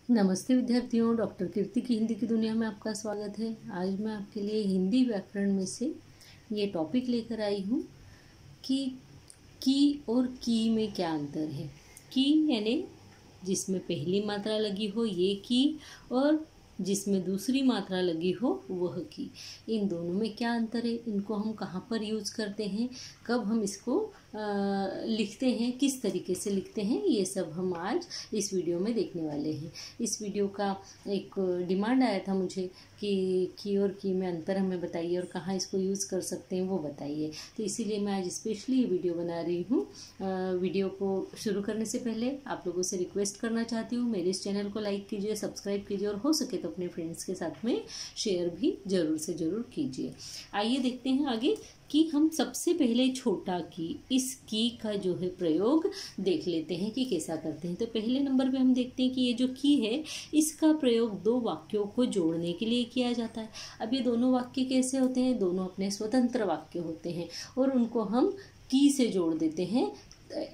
नमस्ते विद्यार्थियों, डॉक्टर कीर्ति की हिंदी की दुनिया में आपका स्वागत है। आज मैं आपके लिए हिंदी व्याकरण में से ये टॉपिक लेकर आई हूँ कि की और की में क्या अंतर है। की यानी जिसमें पहली मात्रा लगी हो ये की, और जिसमें दूसरी मात्रा लगी हो वह की। इन दोनों में क्या अंतर है, इनको हम कहाँ पर यूज़ करते हैं, कब हम इसको लिखते हैं, किस तरीके से लिखते हैं, ये सब हम आज इस वीडियो में देखने वाले हैं। इस वीडियो का एक डिमांड आया था मुझे कि की और की में अंतर हमें बताइए और कहाँ इसको यूज़ कर सकते हैं वो बताइए, तो इसीलिए मैं आज स्पेशली ये वीडियो बना रही हूँ। वीडियो को शुरू करने से पहले आप लोगों से रिक्वेस्ट करना चाहती हूँ, मेरे इस चैनल को लाइक कीजिए, सब्सक्राइब कीजिए और हो सके तो अपने फ्रेंड्स के साथ में शेयर भी ज़रूर से ज़रूर कीजिए। आइए देखते हैं आगे कि हम सबसे पहले छोटा की, इस की का जो है प्रयोग देख लेते हैं कि कैसा करते हैं। तो पहले नंबर पे हम देखते हैं कि ये जो की है इसका प्रयोग दो वाक्यों को जोड़ने के लिए किया जाता है। अब ये दोनों वाक्य कैसे होते हैं, दोनों अपने स्वतंत्र वाक्य होते हैं और उनको हम की से जोड़ देते हैं।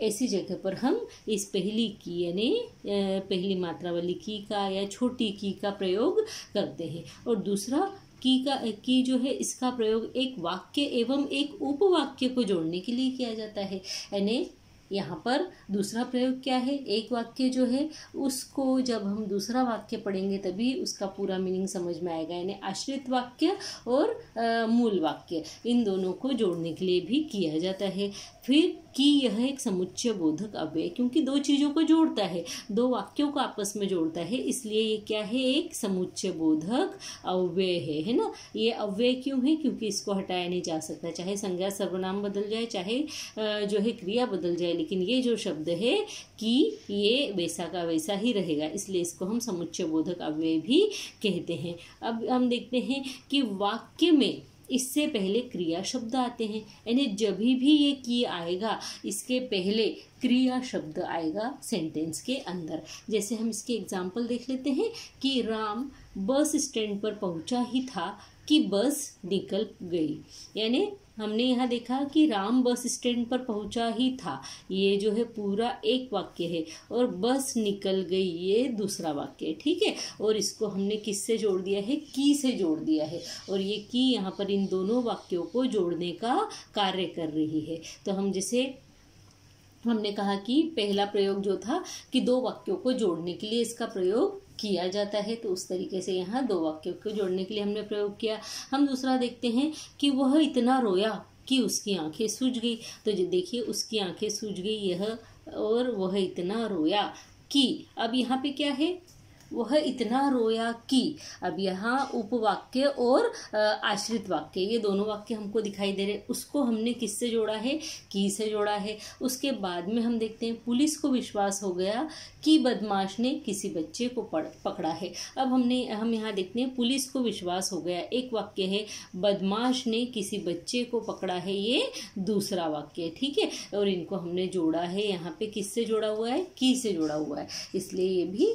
ऐसी जगह पर हम इस पहली की यानी पहली मात्रा वाली की का या छोटी की का प्रयोग करते हैं, और दूसरा की जो है इसका प्रयोग एक वाक्य एवं एक उपवाक्य को जोड़ने के लिए किया जाता है। यानी यहाँ पर दूसरा प्रयोग क्या है, एक वाक्य जो है उसको जब हम दूसरा वाक्य पढ़ेंगे तभी उसका पूरा मीनिंग समझ में आएगा। यानी आश्रित वाक्य और मूल वाक्य इन दोनों को जोड़ने के लिए भी किया जाता है। फिर कि यह एक समुच्चय बोधक अव्यय, क्योंकि दो चीज़ों को जोड़ता है, दो वाक्यों को आपस में जोड़ता है, इसलिए ये क्या है, एक समुच्चय बोधक अव्यय है ना। ये अव्यय क्यों है, क्योंकि इसको हटाया नहीं जा सकता, चाहे संज्ञा सर्वनाम बदल जाए, चाहे जो है क्रिया बदल जाए, लेकिन ये जो शब्द है कि ये वैसा का वैसा ही रहेगा, इसलिए इसको हम समुच्चय बोधक अव्यय भी कहते हैं। अब हम देखते हैं कि वाक्य में इससे पहले क्रिया शब्द आते हैं, यानी जब भी ये की आएगा इसके पहले क्रिया शब्द आएगा सेंटेंस के अंदर। जैसे हम इसके एग्जाम्पल देख लेते हैं कि राम बस स्टैंड पर पहुंचा ही था कि बस निकल गई। यानी हमने यहाँ देखा कि राम बस स्टैंड पर पहुंचा ही था, ये जो है पूरा एक वाक्य है, और बस निकल गई ये दूसरा वाक्य है, ठीक है। और इसको हमने किससे जोड़ दिया है, की से जोड़ दिया है, और ये की यहाँ पर इन दोनों वाक्यों को जोड़ने का कार्य कर रही है। तो हम जैसे हमने कहा कि पहला प्रयोग जो था कि दो वाक्यों को जोड़ने के लिए इसका प्रयोग किया जाता है, तो उस तरीके से यहाँ दो वाक्यों को जोड़ने के लिए हमने प्रयोग किया। हम दूसरा देखते हैं कि वह इतना रोया कि उसकी आंखें सूज गई। तो देखिए उसकी आंखें सूज गई यह, और वह इतना रोया कि, अब यहाँ पे क्या है, वह इतना रोया कि। अब यहाँ उपवाक्य और आश्रित वाक्य ये दोनों वाक्य हमको दिखाई दे रहे, उसको हमने किससे जोड़ा है, की से जोड़ा है। उसके बाद में हम देखते हैं पुलिस को विश्वास हो गया कि बदमाश ने किसी बच्चे को पकड़ा है। अब हम यहाँ देखते हैं पुलिस को विश्वास हो गया, एक वाक्य है, बदमाश ने किसी बच्चे को पकड़ा है ये दूसरा वाक्य है, ठीक है। और इनको हमने जोड़ा है यहाँ पे किससे जोड़ा हुआ है, की से जोड़ा हुआ है, इसलिए ये भी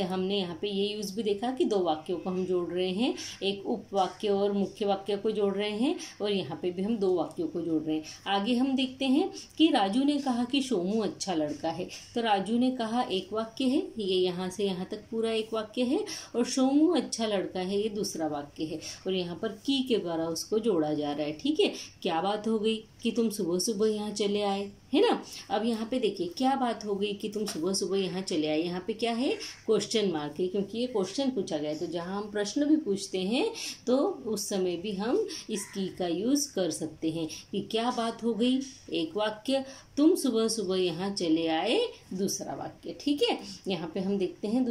हमने यहाँ पे ये यूज़ भी देखा कि दो वाक्यों को हम जोड़ रहे हैं, एक उपवाक्य और मुख्य वाक्य को जोड़ रहे हैं, और यहाँ पे भी हम दो वाक्यों को जोड़ रहे हैं। आगे हम देखते हैं कि राजू ने कहा कि सोमू अच्छा लड़का है। तो राजू ने कहा एक वाक्य है, ये यहाँ से यहाँ तक पूरा एक वाक्य है, और सोमू अच्छा लड़का है ये दूसरा वाक्य है, और यहाँ पर की के द्वारा उसको जोड़ा जा रहा है, ठीक है। क्या बात हो गई कि तुम सुबह सुबह यहाँ चले आए, है ना। अब यहाँ पे देखिए क्या बात हो गई कि तुम सुबह सुबह यहाँ चले आए, यहाँ पे क्या है, क्वेश्चन मार्क है, क्योंकि ये क्वेश्चन पूछा गया है। तो जहाँ हम प्रश्न भी पूछते हैं तो उस समय भी हम इस की का यूज़ कर सकते हैं कि क्या बात हो गई, एक वाक्य, तुम सुबह सुबह यहाँ चले आए दूसरा वाक्य, ठीक है। यहाँ पे हम देखते हैं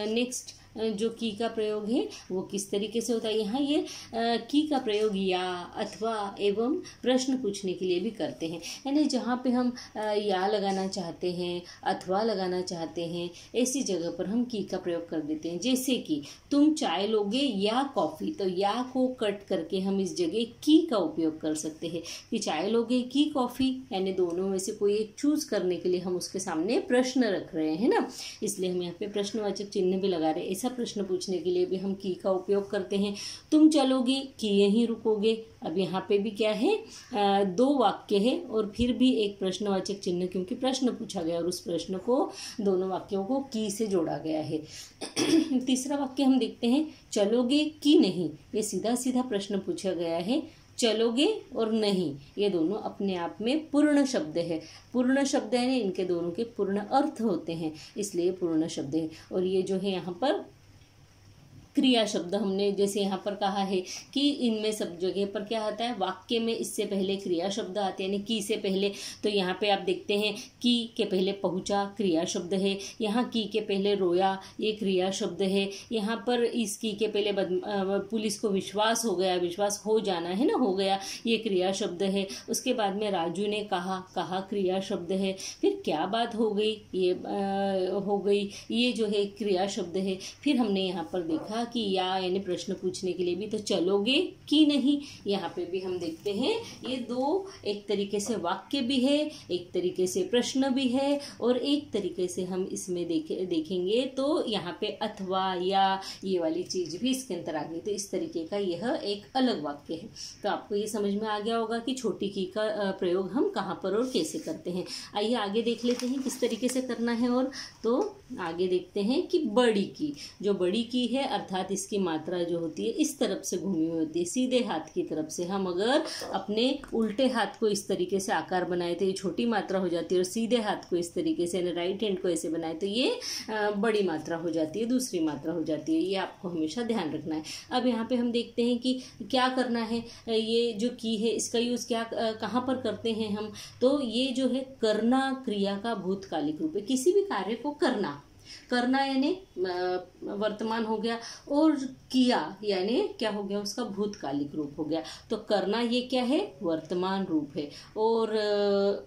नेक्स्ट जो की का प्रयोग है वो किस तरीके से होता है। यहाँ ये की का प्रयोग या, अथवा एवं प्रश्न पूछने के लिए भी करते हैं, यानी जहाँ पे हम या लगाना चाहते हैं, अथवा लगाना चाहते हैं, ऐसी जगह पर हम की का प्रयोग कर देते हैं। जैसे कि तुम चाय लोगे या कॉफ़ी, तो या को कट करके हम इस जगह की का उपयोग कर सकते हैं कि चाय लोगे कि कॉफ़ी, यानी दोनों में से कोई एक चूज करने के लिए हम उसके सामने प्रश्न रख रहे हैं ना, इसलिए हम यहाँ पे प्रश्नवाचक चिन्ह भी लगा रहे हैं। ऐसा प्रश्न पूछने के लिए भी हम की का उपयोग करते हैं। तुम चलोगे कि यहीं रुकोगे। अब यहाँ पे भी क्या है, दो वाक्य है और फिर भी एक प्रश्नवाचक चिन्ह, क्योंकि प्रश्न पूछा गया और उस प्रश्न को दोनों वाक्यों को की से जोड़ा गया है। तीसरा वाक्य हम देखते हैं, चलोगे कि नहीं। ये सीधा सीधा प्रश्न पूछा गया है। चलोगे और नहीं ये दोनों अपने आप में पूर्ण शब्द है। पूर्ण शब्द है, इनके दोनों के पूर्ण अर्थ होते हैं, इसलिए पूर्ण शब्द है। और ये जो है यहाँ पर क्रिया शब्द, हमने जैसे यहाँ पर कहा है कि इनमें सब जगह पर क्या आता है, वाक्य में इससे पहले क्रिया शब्द आते हैं, यानी की से पहले। तो यहाँ पे आप देखते हैं की के पहले पहुँचा क्रिया शब्द है, यहाँ की के पहले रोया ये क्रिया शब्द है, यहाँ पर इस की के पहले पुलिस को विश्वास हो गया, विश्वास हो जाना है ना, हो गया, ये क्रिया शब्द है। उसके बाद में राजू ने कहा, कहा क्रिया शब्द है। फिर क्या बात हो गई, ये हो गई, ये जो है क्रिया शब्द है। फिर हमने यहाँ पर देखा कि या यानी प्रश्न पूछने के लिए भी, तो चलोगे कि नहीं, यहाँ पे भी हम देखते हैं ये दो एक तरीके से वाक्य भी है, एक तरीके से प्रश्न भी है, और एक तरीके से हम इसमें देखेंगे तो यहाँ पे अथवा या ये वाली चीज भी इसके अंदर आ गई। तो इस तरीके का यह एक अलग वाक्य है। तो आपको ये समझ में आ गया होगा कि छोटी की का प्रयोग हम कहाँ पर और कैसे करते हैं। आइए आगे देख लेते हैं किस तरीके से करना है। और तो आगे देखते हैं कि बड़ी की, जो बड़ी की है अर्थात इसकी मात्रा जो होती है इस तरफ से घूमी हुई होती है, सीधे हाथ की तरफ से। हम अगर अपने उल्टे हाथ को इस तरीके से आकार बनाए तो ये छोटी मात्रा हो जाती है, और सीधे हाथ को इस तरीके से राइट हैंड को ऐसे बनाए तो ये बड़ी मात्रा हो जाती है, दूसरी मात्रा हो जाती है। ये आपको हमेशा ध्यान रखना है। अब यहाँ पे हम देखते हैं कि क्या करना है। ये जो की है इसका यूज क्या कहाँ पर करते हैं हम, तो ये जो है करना क्रिया का भूतकालिक रूप है। किसी भी कार्य को करना, करना यानी वर्तमान हो गया, और किया यानी क्या हो गया, उसका भूतकालिक रूप हो गया। तो करना ये क्या है, वर्तमान रूप है, और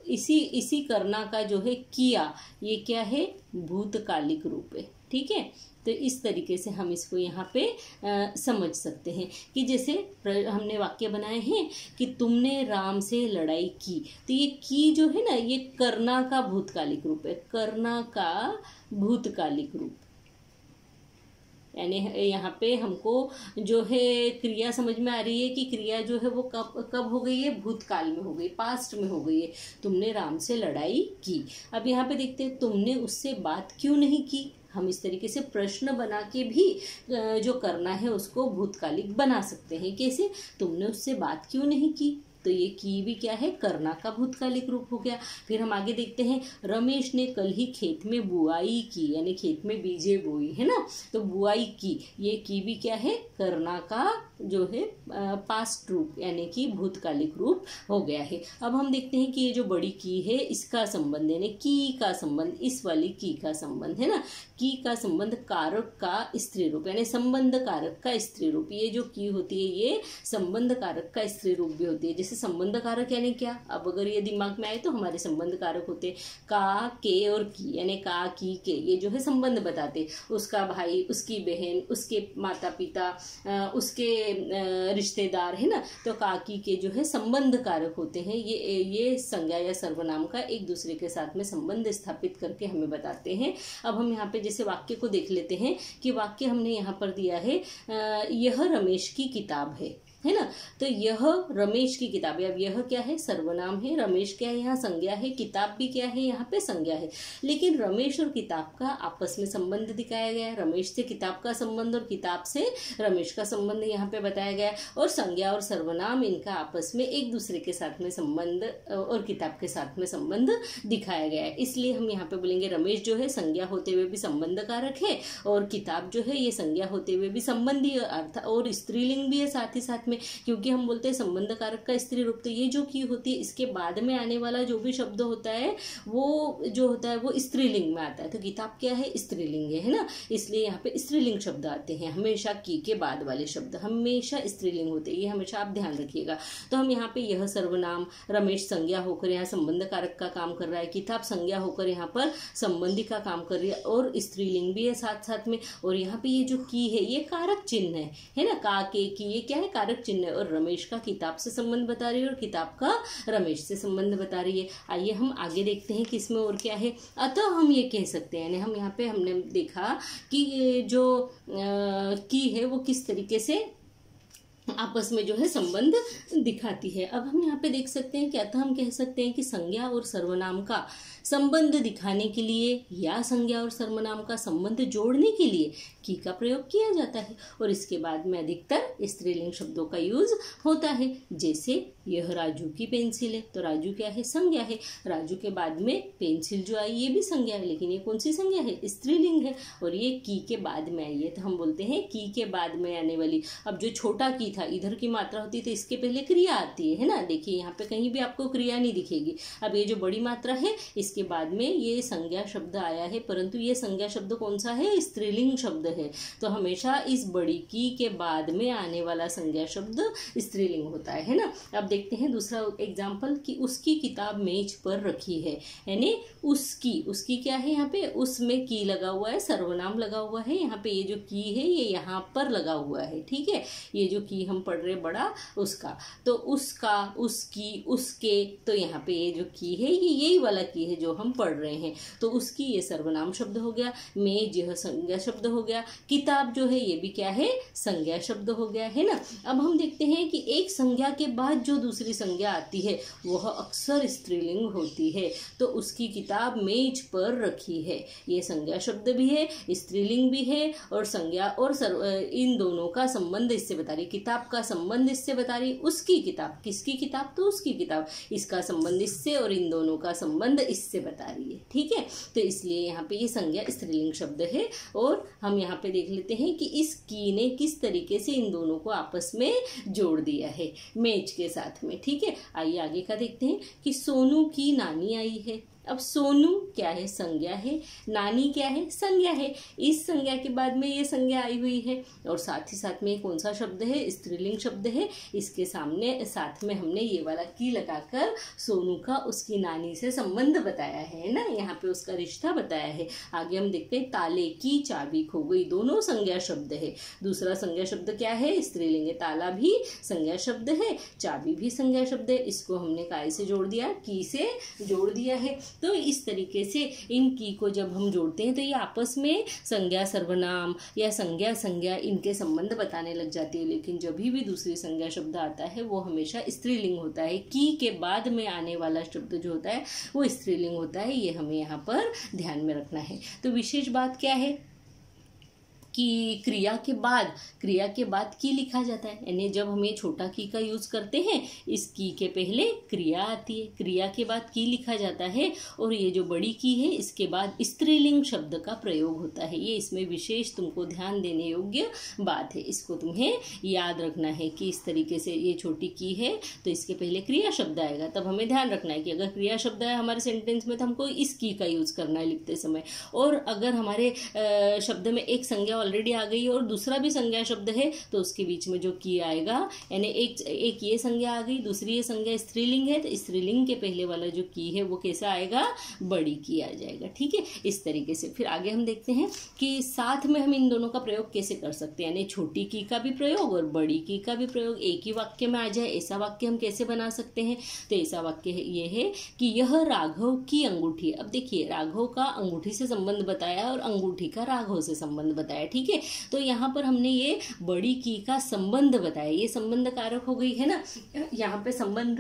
इसी करना का जो है किया ये क्या है, भूतकालिक रूप है। ठीक है, तो इस तरीके से हम इसको यहाँ पे समझ सकते हैं कि जैसे हमने वाक्य बनाए हैं कि तुमने राम से लड़ाई की, तो ये की जो है ना ये करना का भूतकालिक रूप है, करना का भूतकालिक रूप। यानी यहाँ पे हमको जो है क्रिया समझ में आ रही है कि क्रिया जो है वो कब हो गई है, भूतकाल में हो गई, पास्ट में हो गई है। तुमने राम से लड़ाई की। अब यहाँ पे देखते हैं तुमने उससे बात क्यों नहीं की। हम इस तरीके से प्रश्न बना के भी जो करना है उसको भूतकालिक बना सकते हैं। कैसे, तुमने उससे बात क्यों नहीं की, तो ये की भी क्या है, करना का भूतकालिक रूप हो गया। फिर हम आगे देखते हैं, रमेश ने कल ही खेत में बुआई की, यानी खेत में बीजे बोई है ना, तो बुआई की, ये की भी क्या है, करना का जो है पास्ट रूप यानी कि भूतकालिक रूप हो गया है। अब हम देखते हैं कि ये जो बड़ी की है इसका संबंध यानी की का संबंध, इस वाली की का संबंध है ना, की का संबंध कारक का स्त्री रूप यानी संबंध कारक का स्त्री रूप। ये जो की होती है ये संबंध कारक का स्त्री रूप भी होती है। जैसे संबंध कारक यानी क्या, अब अगर ये दिमाग में आए तो हमारे संबंध कारक होते का, के और की, यानी का, की, के, ये जो है संबंध बताते, उसका भाई, उसकी बहन, उसके माता पिता, उसके रिश्तेदार है ना, तो काकी के जो है संबंध कारक होते हैं। ये संज्ञा या सर्वनाम का एक दूसरे के साथ में संबंध स्थापित करके हमें बताते हैं। अब हम यहाँ पे जैसे वाक्य को देख लेते हैं कि वाक्य हमने यहाँ पर दिया है, यह रमेश की किताब है ना, तो यह रमेश की किताब है। अब यह क्या है, सर्वनाम है, रमेश क्या है, यहाँ संज्ञा है, किताब भी क्या है, यहाँ पे संज्ञा है। लेकिन रमेश और किताब का आपस में संबंध दिखाया गया है, रमेश से किताब का संबंध और किताब से रमेश का संबंध यहाँ पे बताया गया है, और संज्ञा और सर्वनाम इनका आपस में एक दूसरे के साथ में संबंध और किताब के साथ में संबंध दिखाया गया है। इसलिए हम यहाँ पे बोलेंगे रमेश जो है संज्ञा होते हुए भी संबंध कारक है, और किताब जो है ये संज्ञा होते हुए भी संबंधी अर्थ और स्त्रीलिंग भी है साथ ही साथ में, क्योंकि हम बोलते हैं संबंध कारक का स्त्री रूप। तो ये जो की होती है इसके बाद में आने वाला जो भी शब्द होता है वो जो होता है वो स्त्रीलिंग में आता है। तो किताब क्या है, स्त्रीलिंग है ना, इसलिए यहाँ पे स्त्रीलिंग शब्द आते हैं। हमेशा की के बाद वाले शब्द हमेशा स्त्रीलिंग होते हैं, ये हमेशा आप ध्यान रखिएगा। तो हम यहाँ पे यह सर्वनाम, रमेश संज्ञा होकर यहाँ संबंध कारक का काम कर रहा है, किताब संज्ञा होकर यहाँ पर संबंधी का काम कर रही है, और स्त्रीलिंग भी है साथ साथ में। और यहाँ पे ये जो की है ये कारक चिन्ह है ना, का, के, की, ये क्या है, कारक कारक चिन्ह और रमेश का किताब से संबंध बता रही है और किताब का रमेश से संबंध बता रही है। आइए हम आगे देखते हैं कि इसमें और क्या है। अतः हम ये कह सकते हैं, यानी हम यहाँ पे हमने देखा कि जो की है वो किस तरीके से आपस में जो है संबंध दिखाती है। अब हम यहाँ पे देख सकते हैं कि अतः हम कह सकते हैं कि संज्ञा और सर्वनाम का संबंध दिखाने के लिए या संज्ञा और सर्वनाम का संबंध जोड़ने के लिए की का प्रयोग किया जाता है और इसके बाद में अधिकतर स्त्रीलिंग शब्दों का यूज होता है। जैसे यह राजू की पेंसिल है, तो राजू क्या है, संज्ञा है। राजू के बाद में पेंसिल जो आई ये भी संज्ञा है, लेकिन ये कौन सी संज्ञा है, स्त्रीलिंग है। और ये की के बाद में आई है, तो हम बोलते हैं की के बाद में आने वाली। अब जो छोटा की था, इधर की मात्रा होती है तो इसके पहले क्रिया आती है ना। देखिए यहाँ पे कहीं भी आपको क्रिया नहीं दिखेगी। अब ये जो बड़ी मात्रा है इसके बाद में ये संज्ञा शब्द आया है, परंतु ये संज्ञा शब्द कौन सा है, स्त्रीलिंग शब्द है। तो हमेशा इस बड़ी की के बाद में आने वाला संज्ञा शब्द स्त्रीलिंग होता है ना। अब देखते हैं दूसरा एग्जाम्पल कि उसकी किताब मेज पर रखी है, यानी उसकी क्या है, यहाँ पे उसमें की लगा हुआ है, सर्वनाम लगा हुआ है। यहाँ पे ये जो की है ये यहाँ पर लगा हुआ है, ठीक है। ये जो की हम पढ़ रहे बड़ा उसका, तो उसका, उसकी, उसके, तो यहाँ पे ये जो की है ये यही वाला की है जो हम पढ़ रहे हैं। तो उसकी ये सर्वनाम शब्द हो गया, मेज यह संज्ञा शब्द हो गया, किताब जो है ये भी क्या है, संज्ञा शब्द हो गया है ना। अब हम देखते हैं कि एक संज्ञा के बाद जो दूसरी संज्ञा आती है वह अक्सर स्त्रीलिंग होती है। तो उसकी किताब मेज पर रखी है, ये संज्ञा शब्द भी है, स्त्रीलिंग भी है और संज्ञा और इन दोनों का संबंध इससे बता रही, किताब का संबंध इससे बता रही, उसकी किताब, किसकी किताब, तो उसकी किताब, इसका संबंध इससे और इन दोनों का संबंध इससे बता रही है, ठीक है। तो इसलिए यहाँ पे ये संज्ञा स्त्रीलिंग शब्द है। और हम यहाँ पे देख लेते हैं कि इस की ने किस तरीके से इन दोनों को आपस में जोड़ दिया है मेज के साथ में, ठीक है। आइए आगे का देखते हैं कि सोनू की नानी आई है। अब सोनू क्या है, संज्ञा है, नानी क्या है, संज्ञा है। इस संज्ञा के बाद में ये संज्ञा आई हुई है और साथ ही साथ में कौन सा शब्द है, स्त्रीलिंग शब्द है। इसके सामने साथ में हमने ये वाला की लगाकर सोनू का उसकी नानी से संबंध बताया है ना, यहाँ पे उसका रिश्ता बताया है। आगे हम देखते हैं ताले की चाबी खो गई, दोनों संज्ञा शब्द है। दूसरा संज्ञा शब्द क्या है, स्त्रीलिंग है, ताला भी संज्ञा शब्द है, चाबी भी संज्ञा शब्द है। इसको हमने काय से जोड़ दिया, की से जोड़ दिया है। तो इस तरीके से इन की को जब हम जोड़ते हैं तो ये आपस में संज्ञा सर्वनाम या संज्ञा इनके संबंध बताने लग जाती है। लेकिन जब भी दूसरी संज्ञा शब्द आता है वो हमेशा स्त्रीलिंग होता है। की के बाद में आने वाला शब्द जो होता है वो स्त्रीलिंग होता है, ये हमें यहाँ पर ध्यान में रखना है। तो विशेष बात क्या है कि क्रिया के बाद की लिखा जाता है, यानी जब हम ये छोटा की का यूज करते हैं इस की के पहले क्रिया आती है, क्रिया के बाद की लिखा जाता है और ये जो बड़ी की है इसके बाद स्त्रीलिंग शब्द का प्रयोग होता है। ये इसमें विशेष तुमको ध्यान देने योग्य बात है, इसको तुम्हें याद रखना है कि इस तरीके से ये छोटी की है तो इसके पहले क्रिया शब्द आएगा। तब हमें ध्यान रखना है कि अगर क्रिया शब्द है हमारे सेंटेंस में तो हमको इस की का यूज करना है लिखते समय। और अगर हमारे शब्द में एक संज्ञा ऑलरेडी आ गई और दूसरा भी संज्ञा शब्द है तो उसके बीच में जो की आएगा, यानी एक ये संज्ञा आ गई, दूसरी ये संज्ञा स्त्रीलिंग है तो स्त्रीलिंग के पहले वाला जो की है वो कैसा आएगा, बड़ी की आ जाएगा, ठीक है। इस तरीके से फिर आगे हम देखते हैं कि साथ में हम इन दोनों का प्रयोग कैसे कर सकते हैं, यानी छोटी की का भी प्रयोग और बड़ी की का भी प्रयोग एक ही वाक्य में आ जाए, ऐसा वाक्य हम कैसे बना सकते हैं। तो ऐसा वाक्य ये है कि यह राघव की अंगूठी। अब देखिए राघव का अंगूठी से संबंध बताया और अंगूठी का राघव से संबंध बताया, ठीक है। तो यहाँ पर हमने ये बड़ी की का संबंध बताया, ये संबंध कारक हो गई है ना, यहाँ पे संबंध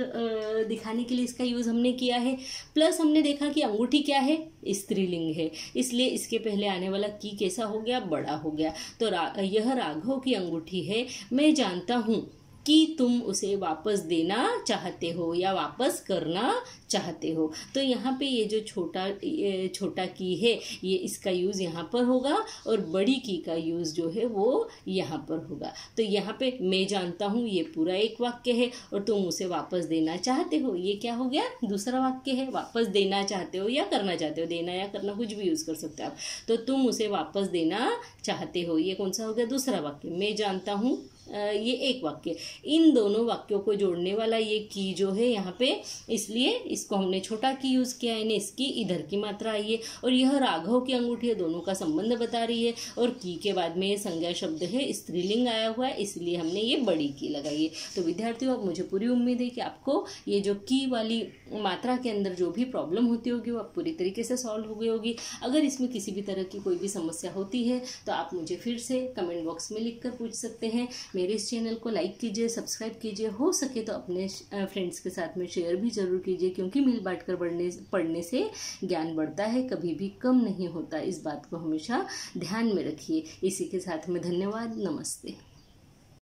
दिखाने के लिए इसका यूज हमने किया है। प्लस हमने देखा कि अंगूठी क्या है, स्त्रीलिंग है, इसलिए इसके पहले आने वाला की कैसा हो गया, बड़ा हो गया। तो यह राघव की अंगूठी है, मैं जानता हूँ कि तुम उसे वापस देना चाहते हो या वापस करना चाहते हो। तो यहाँ पे ये जो छोटा की है ये इसका यूज़ यहाँ पर होगा और बड़ी की का यूज़ जो है वो यहाँ पर होगा। तो यहाँ पे मैं जानता हूँ ये पूरा एक वाक्य है और तुम उसे वापस देना चाहते हो, ये क्या हो गया, दूसरा वाक्य है। वापस देना चाहते हो या करना चाहते हो, देना या करना कुछ भी यूज़ कर सकते हो आप। तो तुम उसे वापस देना चाहते हो, ये कौन सा हो गया, दूसरा वाक्य। मैं जानता हूँ ये एक वाक्य, इन दोनों वाक्यों को जोड़ने वाला ये की जो है यहाँ पे, इसलिए इसको हमने छोटा की यूज किया है, इसकी इधर की मात्रा आई है, और यह राघव की अंगूठी है, दोनों का संबंध बता रही है, और की के बाद में ये संज्ञा शब्द है, स्त्रीलिंग आया हुआ है, इसलिए हमने ये बड़ी की लगाई है। तो विद्यार्थियों, अब मुझे पूरी उम्मीद है कि आपको ये जो की वाली मात्रा के अंदर जो भी प्रॉब्लम होती होगी वो पूरी तरीके से सॉल्व हो गई होगी। अगर इसमें किसी भी तरह की कोई भी समस्या होती है तो आप मुझे फिर से कमेंट बॉक्स में लिखकर पूछ सकते हैं। मेरे इस चैनल को लाइक कीजिए, सब्सक्राइब कीजिए, हो सके तो अपने फ्रेंड्स के साथ में शेयर भी जरूर कीजिए, क्योंकि मिल बांट कर पढ़ने से ज्ञान बढ़ता है, कभी भी कम नहीं होता। इस बात को हमेशा ध्यान में रखिए। इसी के साथ में धन्यवाद, नमस्ते।